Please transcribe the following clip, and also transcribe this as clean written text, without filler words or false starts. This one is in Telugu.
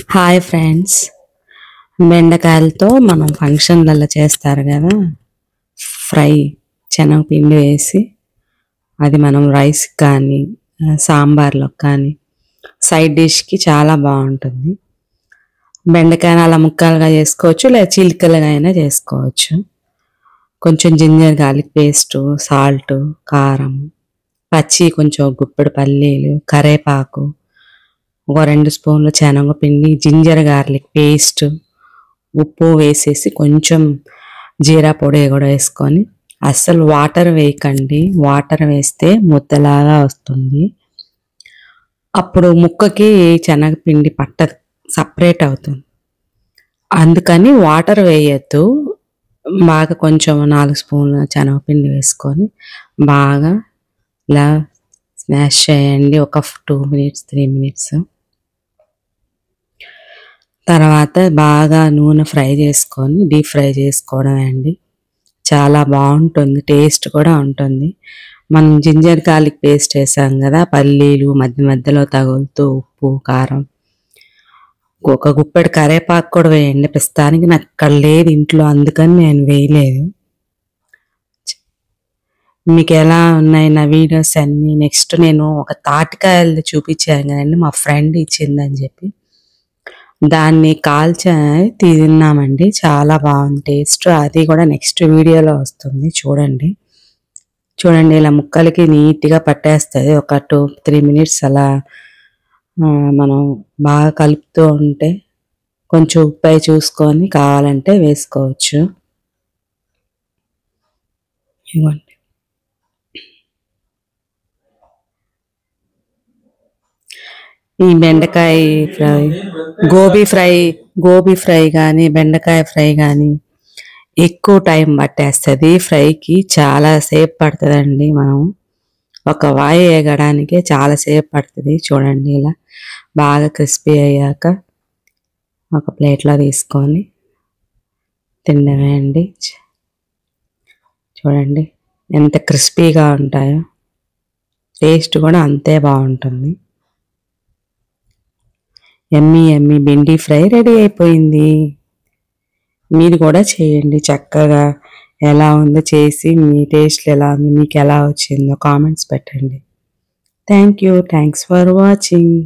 హాయ్ ఫ్రెండ్స్, బెండకాయలతో మనం ఫంక్షన్లలో చేస్తారు కదా ఫ్రై, శనగపిండి వేసి అది మనం రైస్ కానీ సాంబార్లో కానీ సైడ్ డిష్కి చాలా బాగుంటుంది. బెండకాయని అలా ముక్కలుగా చేసుకోవచ్చు, లేదా చిలికలుగా అయినా చేసుకోవచ్చు. కొంచెం జింజర్ గార్లిక్ పేస్టు, సాల్ట్, కారం, పచ్చి కొంచెం గుప్పెడు పల్లీలు, కరేపాకు, ఒక 2 స్పూన్లు శనగపిండి, జింజర్ గార్లిక్ పేస్ట్, ఉప్పు వేసేసి కొంచెం జీరా పొడి కూడా వేసుకొని, అస్సలు వాటర్ వేయకండి. వాటర్ వేస్తే ముద్దలాగా వస్తుంది, అప్పుడు ముక్కకి శనగపిండి పట్టదు, సపరేట్ అవుతుంది. అందుకని వాటర్ వేయద్దు. బాగా కొంచెం 4 స్పూన్ల శనగపిండి వేసుకొని బాగా ఇలా స్మాష్ చేయండి. ఒక 2 మినిట్స్ 3 మినిట్స్ తర్వాత బాగా నూనె ఫ్రై చేసుకొని డీప్ ఫ్రై చేసుకోవడమే అండి. చాలా బాగుంటుంది, టేస్ట్ కూడా ఉంటుంది. మనం జింజర్ గార్లిక్ పేస్ట్ వేసాం కదా, పల్లీలు మధ్య మధ్యలో తగులుతూ, ఉప్పు కారం, ఒక గుప్పెడు కరేపాకు కూడా వేయండి. ప్రస్తుతానికి నాకు అక్కడ లేదు ఇంట్లో, అందుకని నేను వేయలేదు. మీకు ఎలా ఉన్నాయి నా వీడియోస్ అన్నీ? నెక్స్ట్ నేను ఒక తాటికాయలు చూపించాను కదండి, మా ఫ్రెండ్ ఇచ్చిందని చెప్పి, దాన్ని కాల్చి తిన్నామండి. చాలా బాగుంది టేస్ట్. అది కూడా నెక్స్ట్ వీడియోలో వస్తుంది, చూడండి. ఇలా ముక్కలకి నీట్గా పట్టేస్తుంది. ఒక 2-3 మినిట్స్ అలా మనం బాగా కలుపుతూ ఉంటే కొంచెం ఉప్పు చూసుకొని కావాలంటే వేసుకోవచ్చు. ఇవ్వండి, ఈ బెండకాయ ఫ్రై, గోబీ ఫ్రై కానీ బెండకాయ ఫ్రై కానీ ఎక్కువ టైం పట్టేస్తుంది. ఫ్రైకి చాలా సేపు పడుతుందండి. మనం ఒక వాయి వేగడానికే చాలా సేపు పడుతుంది. చూడండి, ఇలా బాగా క్రిస్పీ అయ్యాక ఒక ప్లేట్లో తీసుకొని తినడమే అండి. చూడండి ఎంత క్రిస్పీగా ఉంటాయో, టేస్ట్ కూడా అంతే బాగుంటుంది. ఎమ్మీ ఎమ్మీ బెండి ఫ్రై రెడీ అయిపోయింది. మీరు కూడా చేయండి చక్కగా. ఎలా ఉందో చేసి మీ టేస్ట్లు ఎలా ఉంది, మీకు ఎలా వచ్చిందో కామెంట్స్ పెట్టండి. Thanks for watching.